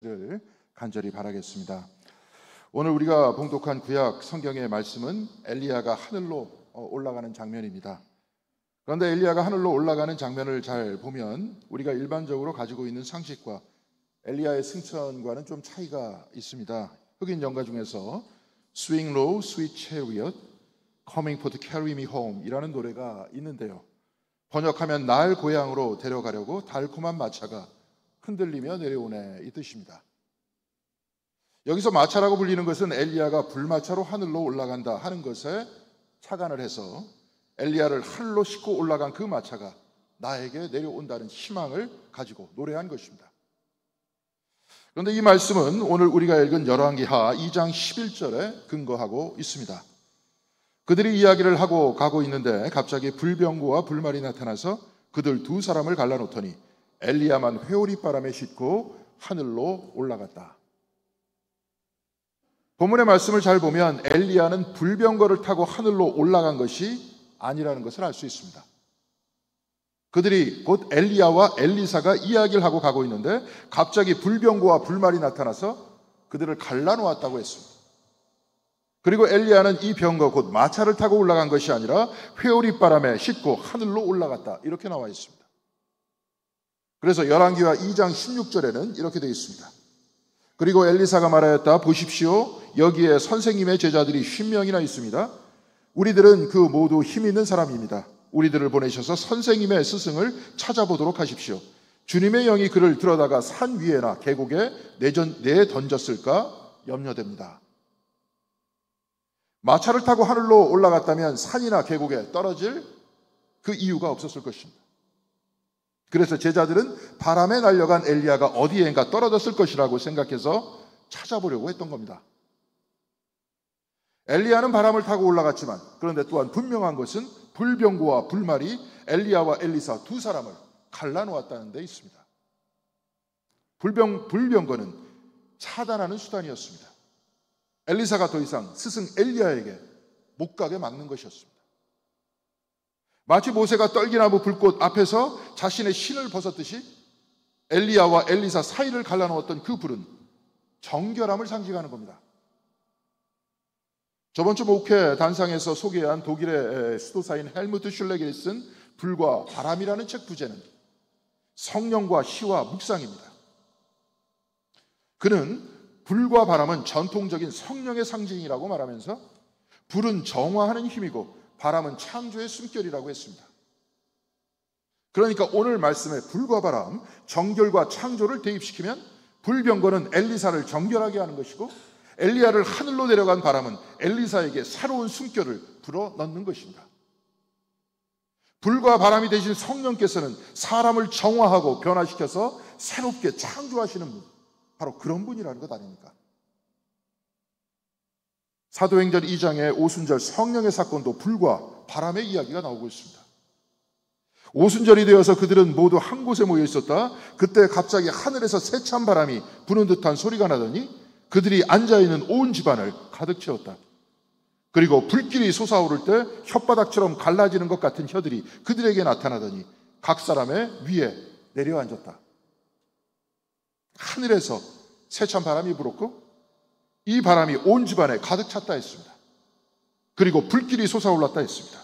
를 간절히 바라겠습니다. 오늘 우리가 봉독한 구약 성경의 말씀은 엘리야가 하늘로 올라가는 장면입니다. 그런데 엘리야가 하늘로 올라가는 장면을 잘 보면 우리가 일반적으로 가지고 있는 상식과 엘리야의 승천과는 좀 차이가 있습니다. 흑인 연가 중에서 Swing Low, Sweet Chariot, Coming for to Carry Me Home 이라는 노래가 있는데요. 번역하면 날 고향으로 데려가려고 달콤한 마차가 흔들리며 내려오네 이 뜻입니다. 여기서 마차라고 불리는 것은 엘리야가 불마차로 하늘로 올라간다 하는 것에 착안을 해서 엘리야를 하늘로 싣고 올라간 그 마차가 나에게 내려온다는 희망을 가지고 노래한 것입니다. 그런데 이 말씀은 오늘 우리가 읽은 열왕기하 2장 11절에 근거하고 있습니다. 그들이 이야기를 하고 가고 있는데 갑자기 불병거와 불말이 나타나서 그들 두 사람을 갈라놓더니 엘리야만 회오리바람에 싣고 하늘로 올라갔다. 본문의 말씀을 잘 보면 엘리야는 불병거를 타고 하늘로 올라간 것이 아니라는 것을 알 수 있습니다. 그들이 곧 엘리야와 엘리사가 이야기를 하고 가고 있는데 갑자기 불병거와 불말이 나타나서 그들을 갈라놓았다고 했습니다. 그리고 엘리야는 이 병거 곧 마차를 타고 올라간 것이 아니라 회오리바람에 싣고 하늘로 올라갔다 이렇게 나와 있습니다. 그래서 열왕기하 2장 16절에는 이렇게 되어 있습니다. 그리고 엘리사가 말하였다. 보십시오. 여기에 선생님의 제자들이 50명이나 있습니다. 우리들은 그 모두 힘 있는 사람입니다. 우리들을 보내셔서 선생님의 스승을 찾아보도록 하십시오. 주님의 영이 그를 들어다가 산 위에나 계곡에 내던졌을까 염려됩니다. 마차를 타고 하늘로 올라갔다면 산이나 계곡에 떨어질 그 이유가 없었을 것입니다. 그래서 제자들은 바람에 날려간 엘리야가 어디엔가 떨어졌을 것이라고 생각해서 찾아보려고 했던 겁니다. 엘리야는 바람을 타고 올라갔지만 그런데 또한 분명한 것은 불병거와 불말이 엘리야와 엘리사 두 사람을 갈라놓았다는 데 있습니다. 불병거는 차단하는 수단이었습니다. 엘리사가 더 이상 스승 엘리야에게 못 가게 막는 것이었습니다. 마치 모세가 떨기나무 불꽃 앞에서 자신의 신을 벗었듯이 엘리야와 엘리사 사이를 갈라놓았던 그 불은 정결함을 상징하는 겁니다. 저번 주 목회 단상에서 소개한 독일의 수도사인 헬무트 슐레겔이 쓴 불과 바람이라는 책 부제는 성령과 시와 묵상입니다. 그는 불과 바람은 전통적인 성령의 상징이라고 말하면서 불은 정화하는 힘이고 바람은 창조의 숨결이라고 했습니다. 그러니까 오늘 말씀에 불과 바람, 정결과 창조를 대입시키면 불병거는 엘리사를 정결하게 하는 것이고 엘리야를 하늘로 데려간 바람은 엘리사에게 새로운 숨결을 불어넣는 것입니다. 불과 바람이 되신 성령께서는 사람을 정화하고 변화시켜서 새롭게 창조하시는 분, 바로 그런 분이라는 것 아닙니까? 사도행전 2장의 오순절 성령의 사건도 불과 바람의 이야기가 나오고 있습니다. 오순절이 되어서 그들은 모두 한 곳에 모여 있었다. 그때 갑자기 하늘에서 세찬 바람이 부는 듯한 소리가 나더니 그들이 앉아있는 온 집안을 가득 채웠다. 그리고 불길이 솟아오를 때 혓바닥처럼 갈라지는 것 같은 혀들이 그들에게 나타나더니 각 사람의 위에 내려앉았다. 하늘에서 세찬 바람이 불었고 이 바람이 온 집안에 가득 찼다 했습니다. 그리고 불길이 솟아올랐다 했습니다.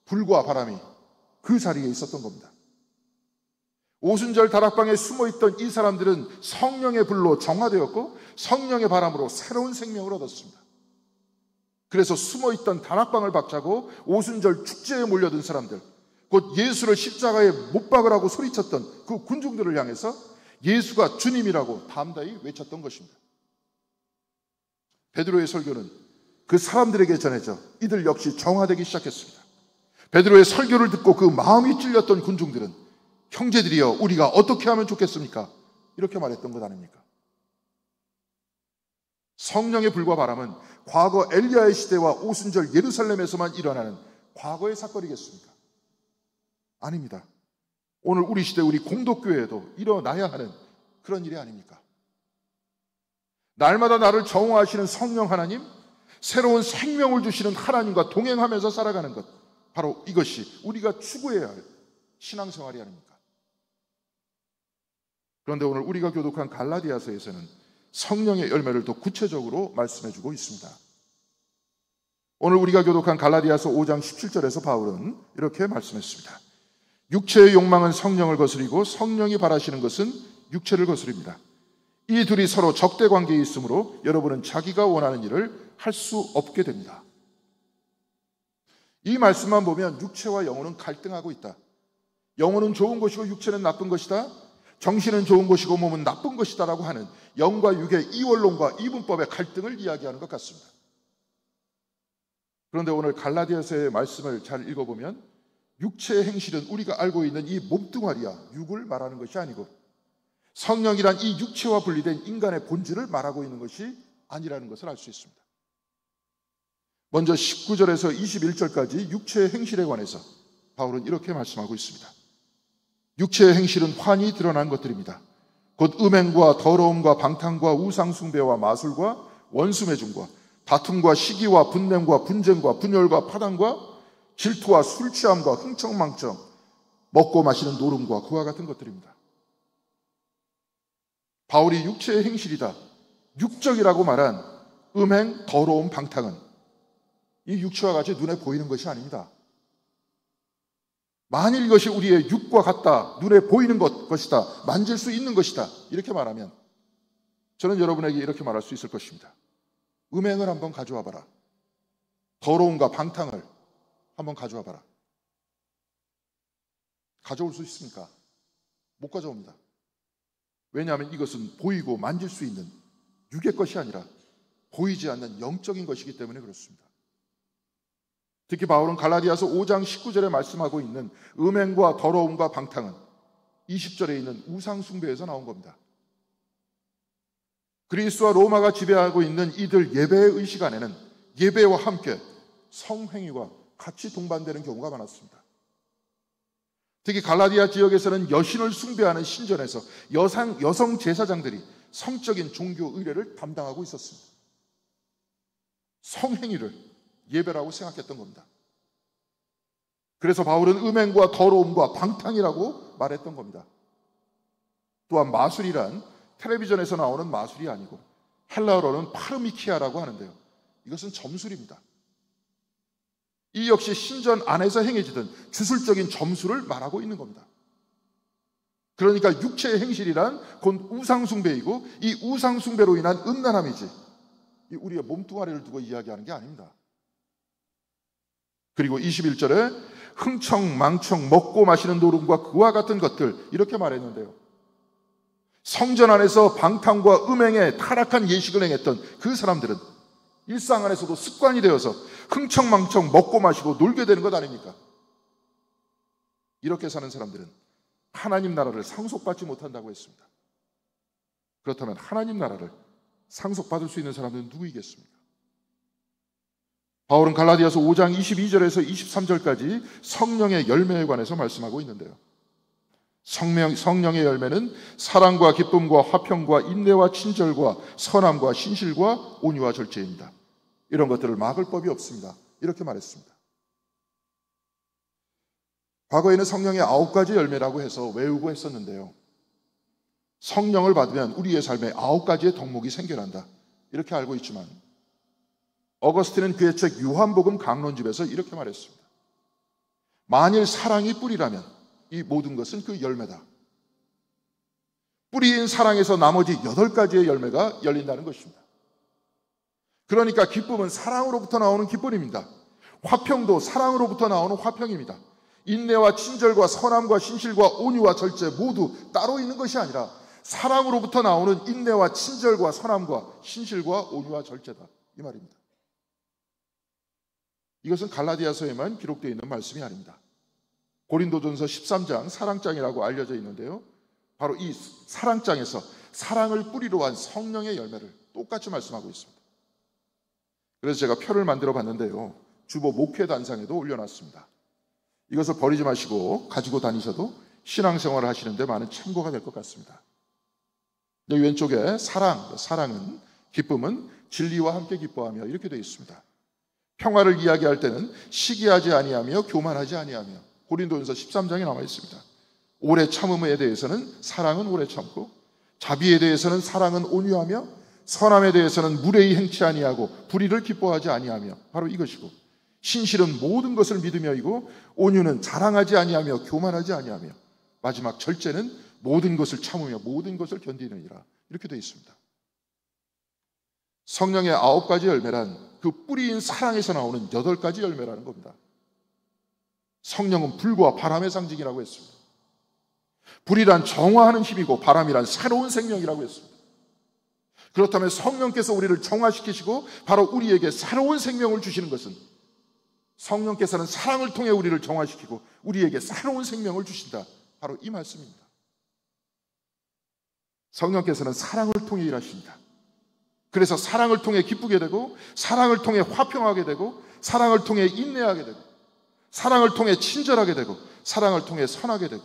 불과 바람이 그 자리에 있었던 겁니다. 오순절 다락방에 숨어있던 이 사람들은 성령의 불로 정화되었고 성령의 바람으로 새로운 생명을 얻었습니다. 그래서 숨어있던 다락방을 박차고 오순절 축제에 몰려든 사람들, 곧 예수를 십자가에 못 박으라고 소리쳤던 그 군중들을 향해서 예수가 주님이라고 담대히 외쳤던 것입니다. 베드로의 설교는 그 사람들에게 전해져 이들 역시 정화되기 시작했습니다. 베드로의 설교를 듣고 그 마음이 찔렸던 군중들은 형제들이여 우리가 어떻게 하면 좋겠습니까? 이렇게 말했던 것 아닙니까? 성령의 불과 바람은 과거 엘리야의 시대와 오순절 예루살렘에서만 일어나는 과거의 사건이겠습니까? 아닙니다. 오늘 우리 시대 우리 공동교회에도 일어나야 하는 그런 일이 아닙니까? 날마다 나를 정화하시는 성령 하나님, 새로운 생명을 주시는 하나님과 동행하면서 살아가는 것, 바로 이것이 우리가 추구해야 할 신앙생활이 아닙니까? 그런데 오늘 우리가 교독한 갈라디아서에서는 성령의 열매를 더 구체적으로 말씀해주고 있습니다. 오늘 우리가 교독한 갈라디아서 5장 17절에서 바울은 이렇게 말씀했습니다. 육체의 욕망은 성령을 거스리고 성령이 바라시는 것은 육체를 거스립니다. 이 둘이 서로 적대 관계에 있으므로 여러분은 자기가 원하는 일을 할 수 없게 됩니다. 이 말씀만 보면 육체와 영혼은 갈등하고 있다. 영혼은 좋은 것이고 육체는 나쁜 것이다. 정신은 좋은 것이고 몸은 나쁜 것이다 라고 하는 영과 육의 이원론과 이분법의 갈등을 이야기하는 것 같습니다. 그런데 오늘 갈라디아서의 말씀을 잘 읽어보면 육체의 행실은 우리가 알고 있는 이 몸뚱아리야 육을 말하는 것이 아니고 성령이란 이 육체와 분리된 인간의 본질을 말하고 있는 것이 아니라는 것을 알 수 있습니다. 먼저 19절에서 21절까지 육체의 행실에 관해서 바울은 이렇게 말씀하고 있습니다. 육체의 행실은 환히 드러난 것들입니다. 곧 음행과 더러움과 방탕과 우상숭배와 마술과 원수매중과 다툼과 시기와 분냄과 분쟁과 분열과 파당과 질투와 술취함과 흥청망청, 먹고 마시는 노름과 그와 같은 것들입니다. 바울이 육체의 행실이다, 육적이라고 말한 음행, 더러움, 방탕은 이 육체와 같이 눈에 보이는 것이 아닙니다. 만일 이것이 우리의 육과 같다, 눈에 보이는 것이다, 만질 수 있는 것이다 이렇게 말하면 저는 여러분에게 이렇게 말할 수 있을 것입니다. 음행을 한번 가져와 봐라. 더러움과 방탕을 한번 가져와 봐라. 가져올 수 있습니까? 못 가져옵니다. 왜냐하면 이것은 보이고 만질 수 있는 육의 것이 아니라 보이지 않는 영적인 것이기 때문에 그렇습니다. 특히 바울은 갈라디아서 5장 19절에 말씀하고 있는 음행과 더러움과 방탕은 20절에 있는 우상숭배에서 나온 겁니다. 그리스와 로마가 지배하고 있는 이들 예배의 의식 안에는 예배와 함께 성행위와 같이 동반되는 경우가 많았습니다. 특히 갈라디아 지역에서는 여신을 숭배하는 신전에서 여성 제사장들이 성적인 종교 의례를 담당하고 있었습니다. 성행위를 예배라고 생각했던 겁니다. 그래서 바울은 음행과 더러움과 방탕이라고 말했던 겁니다. 또한 마술이란 텔레비전에서 나오는 마술이 아니고 헬라어로는 파르미키아라고 하는데요. 이것은 점술입니다. 이 역시 신전 안에서 행해지던 주술적인 점술을 말하고 있는 겁니다. 그러니까 육체의 행실이란 곧 우상숭배이고 이 우상숭배로 인한 음란함이지 우리의 몸뚱아리를 두고 이야기하는 게 아닙니다. 그리고 21절에 흥청망청 먹고 마시는 노름과 그와 같은 것들 이렇게 말했는데요. 성전 안에서 방탕과 음행에 타락한 예식을 행했던 그 사람들은 일상 안에서도 습관이 되어서 흥청망청 먹고 마시고 놀게 되는 것 아닙니까? 이렇게 사는 사람들은 하나님 나라를 상속받지 못한다고 했습니다. 그렇다면 하나님 나라를 상속받을 수 있는 사람들은 누구이겠습니까? 바울은 갈라디아서 5장 22절에서 23절까지 성령의 열매에 관해서 말씀하고 있는데요. 성령의 열매는 사랑과 기쁨과 화평과 인내와 친절과 선함과 신실과 온유와 절제입니다. 이런 것들을 막을 법이 없습니다. 이렇게 말했습니다. 과거에는 성령의 9가지 열매라고 해서 외우고 했었는데요. 성령을 받으면 우리의 삶에 9가지의 덕목이 생겨난다. 이렇게 알고 있지만 어거스틴은 그의 책 요한복음 강론집에서 이렇게 말했습니다. 만일 사랑이 뿌리라면 이 모든 것은 그 열매다. 뿌리인 사랑에서 나머지 8가지의 열매가 열린다는 것입니다. 그러니까 기쁨은 사랑으로부터 나오는 기쁨입니다. 화평도 사랑으로부터 나오는 화평입니다. 인내와 친절과 선함과 신실과 온유와 절제 모두 따로 있는 것이 아니라 사랑으로부터 나오는 인내와 친절과 선함과 신실과 온유와 절제다. 이 말입니다. 이것은 갈라디아서에만 기록되어 있는 말씀이 아닙니다. 고린도전서 13장 사랑장이라고 알려져 있는데요. 바로 이 사랑장에서 사랑을 뿌리로 한 성령의 열매를 똑같이 말씀하고 있습니다. 그래서 제가 표를 만들어 봤는데요. 주보 목회 단상에도 올려놨습니다. 이것을 버리지 마시고 가지고 다니셔도 신앙생활을 하시는데 많은 참고가 될 것 같습니다. 여기 왼쪽에 사랑은 기쁨은 진리와 함께 기뻐하며 이렇게 되어 있습니다. 평화를 이야기할 때는 시기하지 아니하며 교만하지 아니하며 고린도전서 13장에 나와 있습니다. 오래 참음에 대해서는 사랑은 오래 참고 자비에 대해서는 사랑은 온유하며 선함에 대해서는 무례히 행치 아니하고 불의를 기뻐하지 아니하며, 바로 이것이고, 신실은 모든 것을 믿으며이고 온유는 자랑하지 아니하며 교만하지 아니하며, 마지막 절제는 모든 것을 참으며 모든 것을 견디느니라. 이렇게 되어 있습니다. 성령의 9가지 열매란 그 뿌리인 사랑에서 나오는 8가지 열매라는 겁니다. 성령은 불과 바람의 상징이라고 했습니다. 불이란 정화하는 힘이고 바람이란 새로운 생명이라고 했습니다. 그렇다면 성령께서 우리를 정화시키시고 바로 우리에게 새로운 생명을 주시는 것은, 성령께서는 사랑을 통해 우리를 정화시키고 우리에게 새로운 생명을 주신다, 바로 이 말씀입니다. 성령께서는 사랑을 통해 일하십니다. 그래서 사랑을 통해 기쁘게 되고, 사랑을 통해 화평하게 되고, 사랑을 통해 인내하게 되고, 사랑을 통해 친절하게 되고, 사랑을 통해 선하게 되고,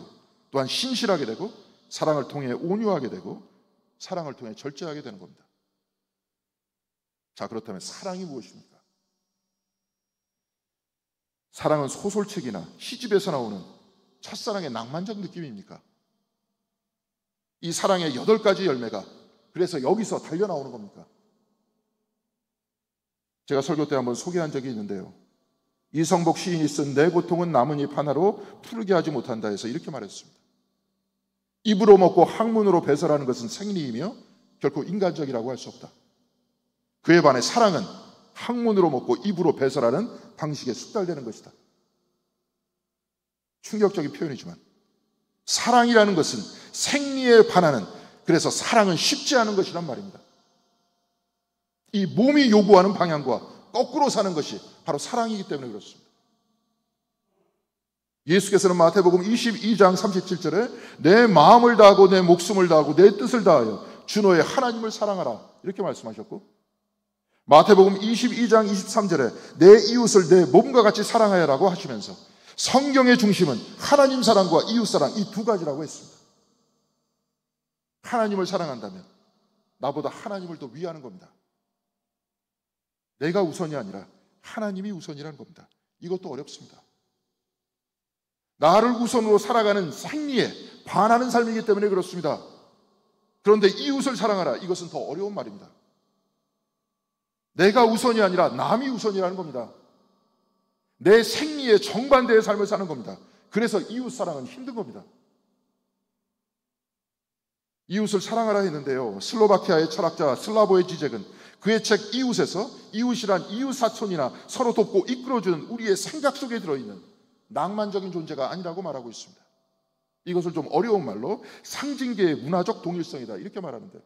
또한 신실하게 되고, 사랑을 통해 온유하게 되고, 사랑을 통해 절제하게 되는 겁니다. 자, 그렇다면 사랑이 무엇입니까? 사랑은 소설책이나 시집에서 나오는 첫사랑의 낭만적 느낌입니까? 이 사랑의 8가지 열매가 그래서 여기서 달려나오는 겁니까? 제가 설교 때 한번 소개한 적이 있는데요, 이성복 시인이 쓴 내 고통은 나뭇잎 하나로 푸르게 하지 못한다 해서 이렇게 말했습니다. 입으로 먹고 학문으로 배설하는 것은 생리이며 결코 인간적이라고 할 수 없다. 그에 반해 사랑은 학문으로 먹고 입으로 배설하는 방식에 숙달되는 것이다. 충격적인 표현이지만 사랑이라는 것은 생리에 반하는, 그래서 사랑은 쉽지 않은 것이란 말입니다. 이 몸이 요구하는 방향과 거꾸로 사는 것이 바로 사랑이기 때문에 그렇습니다. 예수께서는 마태복음 22장 37절에 내 마음을 다하고 내 목숨을 다하고 내 뜻을 다하여 주 너의 하나님을 사랑하라, 이렇게 말씀하셨고, 마태복음 22장 23절에 내 이웃을 내 몸과 같이 사랑하여라고 하시면서 성경의 중심은 하나님 사랑과 이웃 사랑, 이 2가지라고 했습니다. 하나님을 사랑한다면 나보다 하나님을 더 위하는 겁니다. 내가 우선이 아니라 하나님이 우선이라는 겁니다. 이것도 어렵습니다. 나를 우선으로 살아가는 생리에 반하는 삶이기 때문에 그렇습니다. 그런데 이웃을 사랑하라, 이것은 더 어려운 말입니다. 내가 우선이 아니라 남이 우선이라는 겁니다. 내 생리에 정반대의 삶을 사는 겁니다. 그래서 이웃 사랑은 힘든 겁니다. 이웃을 사랑하라 했는데요, 슬로바키아의 철학자 슬라보의 지적은 그의 책 이웃에서 이웃이란 이웃 사촌이나 서로 돕고 이끌어주는 우리의 생각 속에 들어있는 낭만적인 존재가 아니라고 말하고 있습니다. 이것을 좀 어려운 말로 상징계의 문화적 동일성이다, 이렇게 말하는데,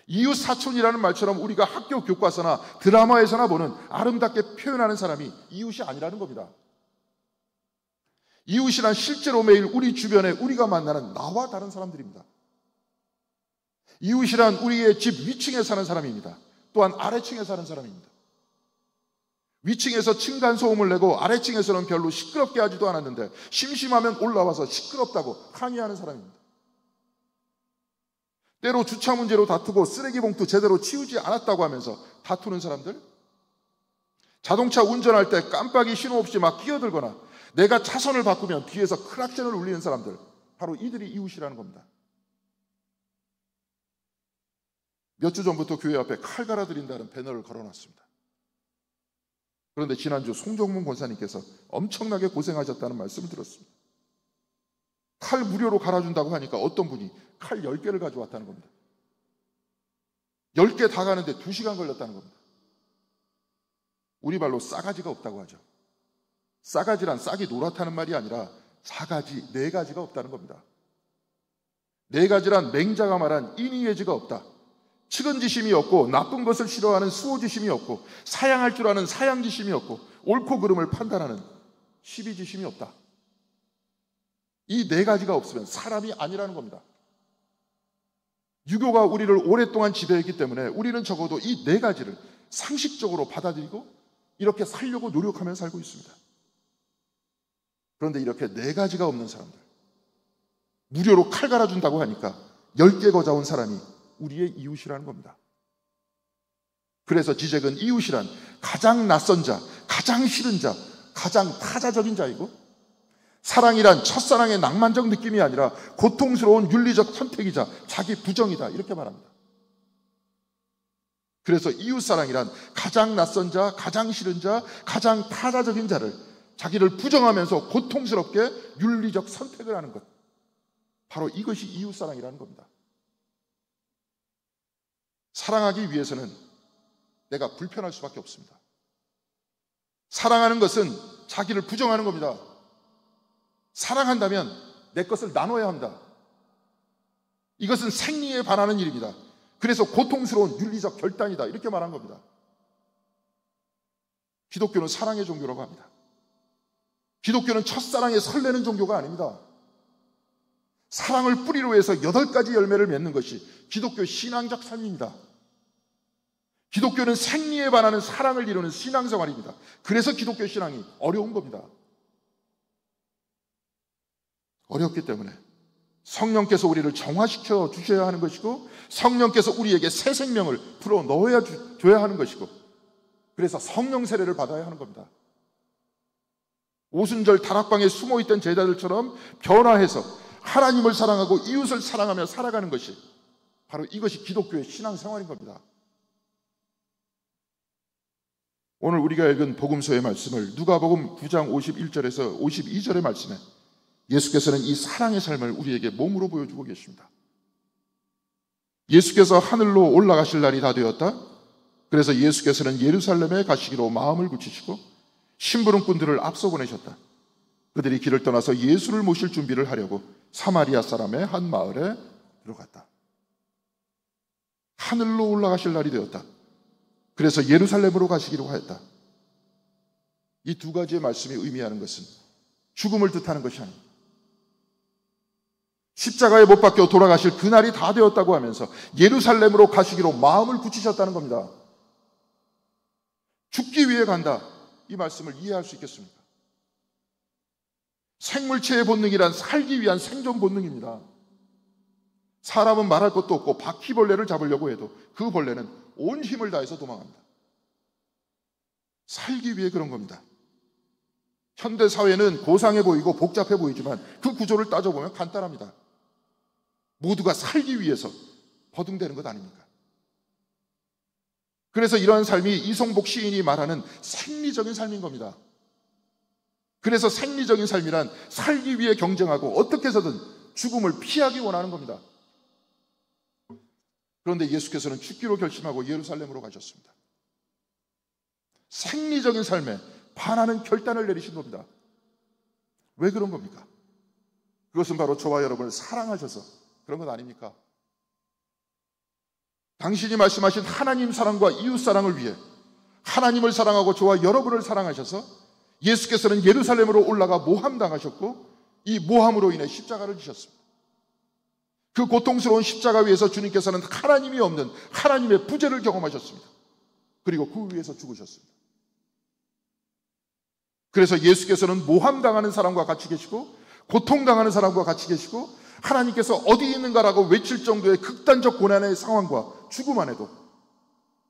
이웃 사촌이라는 말처럼 우리가 학교 교과서나 드라마에서나 보는 아름답게 표현하는 사람이 이웃이 아니라는 겁니다. 이웃이란 실제로 매일 우리 주변에 우리가 만나는 나와 다른 사람들입니다. 이웃이란 우리의 집 위층에 사는 사람입니다. 또한 아래층에 사는 사람입니다. 위층에서 층간소음을 내고 아래층에서는 별로 시끄럽게 하지도 않았는데 심심하면 올라와서 시끄럽다고 항의하는 사람입니다. 때로 주차 문제로 다투고 쓰레기 봉투 제대로 치우지 않았다고 하면서 다투는 사람들, 자동차 운전할 때 깜빡이 신호 없이 막 끼어들거나 내가 차선을 바꾸면 뒤에서 크락션을 울리는 사람들, 바로 이들이 이웃이라는 겁니다. 몇 주 전부터 교회 앞에 칼 갈아드린다는 배너를 걸어놨습니다. 그런데 지난주 송정문 권사님께서 엄청나게 고생하셨다는 말씀을 들었습니다. 칼 무료로 갈아준다고 하니까 어떤 분이 칼 10개를 가져왔다는 겁니다. 10개 다 가는데 2시간 걸렸다는 겁니다. 우리 말로 싸가지가 없다고 하죠. 싸가지란 싹이 노랗다는 말이 아니라 사가지, 4가지가 없다는 겁니다. 4가지란 맹자가 말한 인의예지가 없다. 측은지심이 없고 나쁜 것을 싫어하는 수호지심이 없고 사양할 줄 아는 사양지심이 없고 옳고 그름을 판단하는 시비지심이 없다. 이 4가지가 없으면 사람이 아니라는 겁니다. 유교가 우리를 오랫동안 지배했기 때문에 우리는 적어도 이 4가지를 상식적으로 받아들이고 이렇게 살려고 노력하며 살고 있습니다. 그런데 이렇게 4가지가 없는 사람들, 무료로 칼 갈아준다고 하니까 10개 거자온 사람이 우리의 이웃이라는 겁니다. 그래서 지적은 이웃이란 가장 낯선 자, 가장 싫은 자, 가장 타자적인 자이고 사랑이란 첫사랑의 낭만적 느낌이 아니라 고통스러운 윤리적 선택이자 자기 부정이다, 이렇게 말합니다. 그래서 이웃사랑이란 가장 낯선 자, 가장 싫은 자, 가장 타자적인 자를 자기를 부정하면서 고통스럽게 윤리적 선택을 하는 것, 바로 이것이 이웃사랑이라는 겁니다. 사랑하기 위해서는 내가 불편할 수밖에 없습니다. 사랑하는 것은 자기를 부정하는 겁니다. 사랑한다면 내 것을 나눠야 합니다. 이것은 생리에 반하는 일입니다. 그래서 고통스러운 윤리적 결단이다, 이렇게 말한 겁니다. 기독교는 사랑의 종교라고 합니다. 기독교는 첫사랑에 설레는 종교가 아닙니다. 사랑을 뿌리로 해서 8가지 열매를 맺는 것이 기독교 신앙적 삶입니다. 기독교는 생리에 반하는 사랑을 이루는 신앙생활입니다. 그래서 기독교 신앙이 어려운 겁니다. 어렵기 때문에 성령께서 우리를 정화시켜 주셔야 하는 것이고, 성령께서 우리에게 새 생명을 불어 넣어야 줘야 하는 것이고, 그래서 성령 세례를 받아야 하는 겁니다. 오순절 다락방에 숨어있던 제자들처럼 변화해서 하나님을 사랑하고 이웃을 사랑하며 살아가는 것이, 바로 이것이 기독교의 신앙생활인 겁니다. 오늘 우리가 읽은 복음서의 말씀을 누가복음 9장 51절에서 52절의 말씀에 예수께서는 이 사랑의 삶을 우리에게 몸으로 보여주고 계십니다. 예수께서 하늘로 올라가실 날이 다 되었다. 그래서 예수께서는 예루살렘에 가시기로 마음을 굳히시고 심부름꾼들을 앞서 보내셨다. 그들이 길을 떠나서 예수를 모실 준비를 하려고 사마리아 사람의 한 마을에 들어갔다. 하늘로 올라가실 날이 되었다. 그래서 예루살렘으로 가시기로 하였다. 이 두 가지의 말씀이 의미하는 것은 죽음을 뜻하는 것이 아닙니다. 십자가에 못 박혀 돌아가실 그날이 다 되었다고 하면서 예루살렘으로 가시기로 마음을 굳히셨다는 겁니다. 죽기 위해 간다, 이 말씀을 이해할 수 있겠습니까? 생물체의 본능이란 살기 위한 생존 본능입니다. 사람은 말할 것도 없고 바퀴벌레를 잡으려고 해도 그 벌레는 온 힘을 다해서 도망합니다. 살기 위해 그런 겁니다. 현대사회는 고상해 보이고 복잡해 보이지만 그 구조를 따져보면 간단합니다. 모두가 살기 위해서 버둥대는 것 아닙니까? 그래서 이러한 삶이 이송복 시인이 말하는 생리적인 삶인 겁니다. 그래서 생리적인 삶이란 살기 위해 경쟁하고 어떻게 해서든 죽음을 피하기 원하는 겁니다. 그런데 예수께서는 죽기로 결심하고 예루살렘으로 가셨습니다. 생리적인 삶에 반하는 결단을 내리신 겁니다. 왜 그런 겁니까? 그것은 바로 저와 여러분을 사랑하셔서 그런 것 아닙니까? 당신이 말씀하신 하나님 사랑과 이웃 사랑을 위해 하나님을 사랑하고 저와 여러분을 사랑하셔서 예수께서는 예루살렘으로 올라가 모함당하셨고 이 모함으로 인해 십자가를 지셨습니다. 그 고통스러운 십자가 위에서 주님께서는 하나님이 없는 하나님의 부재를 경험하셨습니다. 그리고 그 위에서 죽으셨습니다. 그래서 예수께서는 모함당하는 사람과 같이 계시고 고통당하는 사람과 같이 계시고 하나님께서 어디 있는가라고 외칠 정도의 극단적 고난의 상황과 죽음 안에도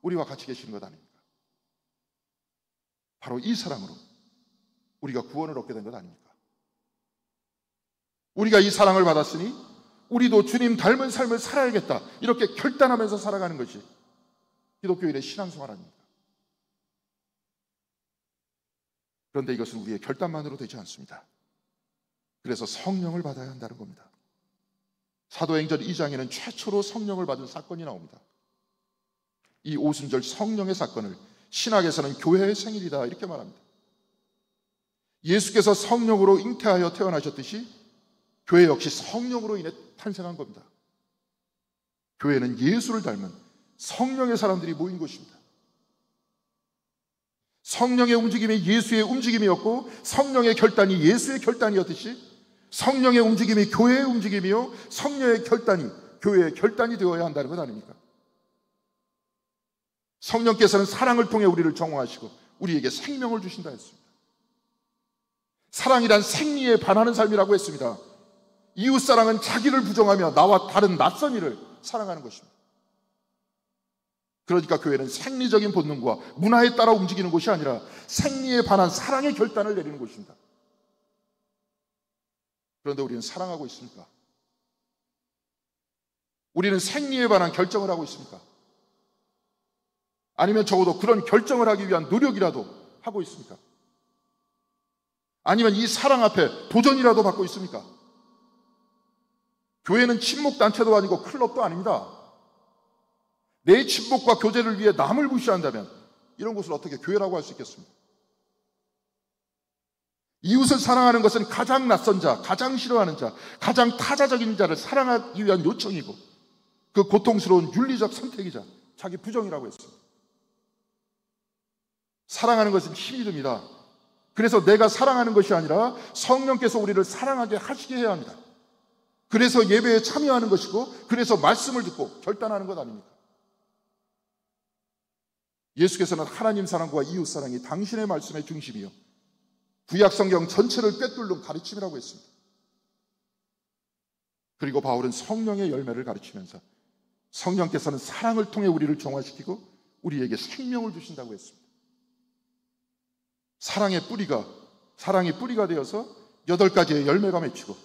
우리와 같이 계시는 것 아닙니까? 바로 이 사랑으로 우리가 구원을 얻게 된 것 아닙니까? 우리가 이 사랑을 받았으니 우리도 주님 닮은 삶을 살아야겠다, 이렇게 결단하면서 살아가는 것이 기독교인의 신앙생활 아닙니까? 그런데 이것은 우리의 결단만으로 되지 않습니다. 그래서 성령을 받아야 한다는 겁니다. 사도행전 2장에는 최초로 성령을 받은 사건이 나옵니다. 이 오순절 성령의 사건을 신학에서는 교회의 생일이다, 이렇게 말합니다. 예수께서 성령으로 잉태하여 태어나셨듯이 교회 역시 성령으로 인해 탄생한 겁니다. 교회는 예수를 닮은 성령의 사람들이 모인 곳입니다. 성령의 움직임이 예수의 움직임이었고 성령의 결단이 예수의 결단이었듯이 성령의 움직임이 교회의 움직임이요 성령의 결단이 교회의 결단이 되어야 한다는 것 아닙니까? 성령께서는 사랑을 통해 우리를 정화하시고 우리에게 생명을 주신다 했습니다. 사랑이란 생리에 반하는 삶이라고 했습니다. 이웃사랑은 자기를 부정하며 나와 다른 낯선 이를 사랑하는 것입니다. 그러니까 교회는 생리적인 본능과 문화에 따라 움직이는 곳이 아니라 생리에 반한 사랑의 결단을 내리는 곳입니다. 그런데 우리는 사랑하고 있습니까? 우리는 생리에 관한 결정을 하고 있습니까? 아니면 적어도 그런 결정을 하기 위한 노력이라도 하고 있습니까? 아니면 이 사랑 앞에 도전이라도 받고 있습니까? 교회는 친목단체도 아니고 클럽도 아닙니다. 내 친목과 교제를 위해 남을 무시한다면 이런 곳을 어떻게 교회라고 할 수 있겠습니까? 이웃을 사랑하는 것은 가장 낯선 자, 가장 싫어하는 자, 가장 타자적인 자를 사랑하기 위한 요청이고 그 고통스러운 윤리적 선택이자 자기 부정이라고 했습니다. 사랑하는 것은 힘이 듭니다. 그래서 내가 사랑하는 것이 아니라 성령께서 우리를 사랑하게 하시게 해야 합니다. 그래서 예배에 참여하는 것이고 그래서 말씀을 듣고 결단하는 것 아닙니까? 예수께서는 하나님 사랑과 이웃 사랑이 당신의 말씀의 중심이요 구약 성경 전체를 꿰뚫는 가르침이라고 했습니다. 그리고 바울은 성령의 열매를 가르치면서 성령께서는 사랑을 통해 우리를 정화시키고 우리에게 생명을 주신다고 했습니다. 사랑이 뿌리가 되어서 8가지의 열매가 맺히고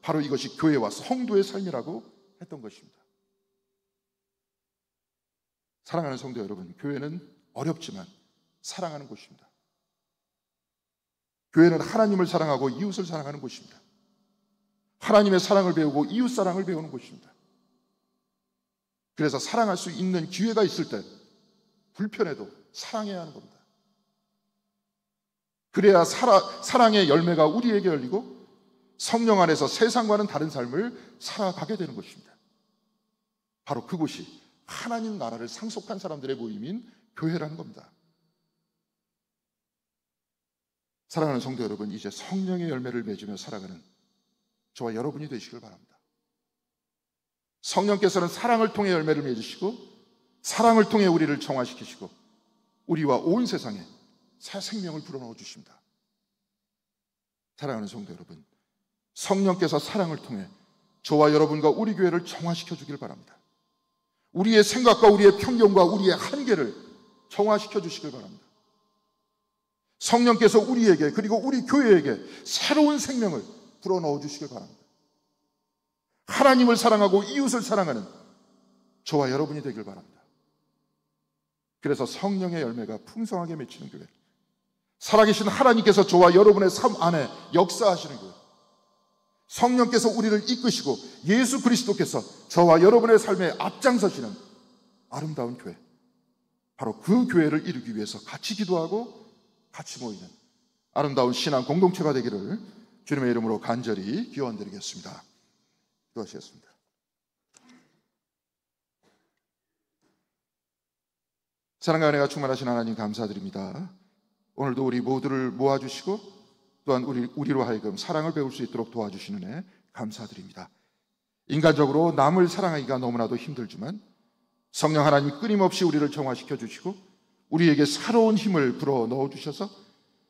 바로 이것이 교회와 성도의 삶이라고 했던 것입니다. 사랑하는 성도 여러분, 교회는 어렵지만 사랑하는 곳입니다. 교회는 하나님을 사랑하고 이웃을 사랑하는 곳입니다. 하나님의 사랑을 배우고 이웃 사랑을 배우는 곳입니다. 그래서 사랑할 수 있는 기회가 있을 때 불편해도 사랑해야 하는 겁니다. 그래야 사랑의 열매가 우리에게 열리고 성령 안에서 세상과는 다른 삶을 살아가게 되는 것입니다. 바로 그곳이 하나님 나라를 상속한 사람들의 모임인 교회라는 겁니다. 사랑하는 성도 여러분, 이제 성령의 열매를 맺으며 살아가는 저와 여러분이 되시길 바랍니다. 성령께서는 사랑을 통해 열매를 맺으시고 사랑을 통해 우리를 정화시키시고 우리와 온 세상에 새 생명을 불어넣어 주십니다. 사랑하는 성도 여러분, 성령께서 사랑을 통해 저와 여러분과 우리 교회를 정화시켜 주길 바랍니다. 우리의 생각과 우리의 편견과 우리의 한계를 정화시켜 주시길 바랍니다. 성령께서 우리에게 그리고 우리 교회에게 새로운 생명을 불어넣어 주시길 바랍니다. 하나님을 사랑하고 이웃을 사랑하는 저와 여러분이 되길 바랍니다. 그래서 성령의 열매가 풍성하게 맺히는 교회, 살아계신 하나님께서 저와 여러분의 삶 안에 역사하시는 교회, 성령께서 우리를 이끄시고 예수 그리스도께서 저와 여러분의 삶에 앞장서시는 아름다운 교회, 바로 그 교회를 이루기 위해서 같이 기도하고 같이 모이는 아름다운 신앙 공동체가 되기를 주님의 이름으로 간절히 기원드리겠습니다. 기도하시겠습니다. 사랑과 은혜가 충만하신 하나님 감사드립니다. 오늘도 우리 모두를 모아주시고 또한 우리로 하여금 사랑을 배울 수 있도록 도와주시는 은혜 감사드립니다. 인간적으로 남을 사랑하기가 너무나도 힘들지만 성령 하나님 끊임없이 우리를 정화시켜 주시고 우리에게 새로운 힘을 불어 넣어 주셔서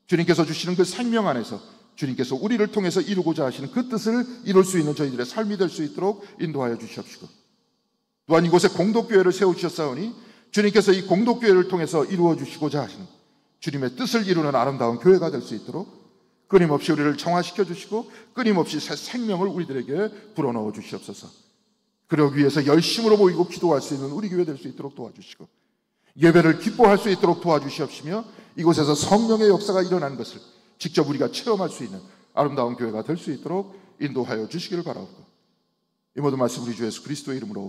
주님께서 주시는 그 생명 안에서 주님께서 우리를 통해서 이루고자 하시는 그 뜻을 이룰 수 있는 저희들의 삶이 될 수 있도록 인도하여 주시옵시고 또한 이곳에 공동교회를 세우셨사오니 주님께서 이 공동교회를 통해서 이루어 주시고자 하시는 주님의 뜻을 이루는 아름다운 교회가 될 수 있도록 끊임없이 우리를 정화시켜 주시고 끊임없이 새 생명을 우리들에게 불어넣어 주시옵소서. 그러기 위해서 열심으로 모이고 기도할 수 있는 우리 교회 될 수 있도록 도와주시고 예배를 기뻐할 수 있도록 도와주시옵시며 이곳에서 성령의 역사가 일어나는 것을 직접 우리가 체험할 수 있는 아름다운 교회가 될 수 있도록 인도하여 주시기를 바라옵고 이 모든 말씀 우리 주 예수 그리스도의 이름으로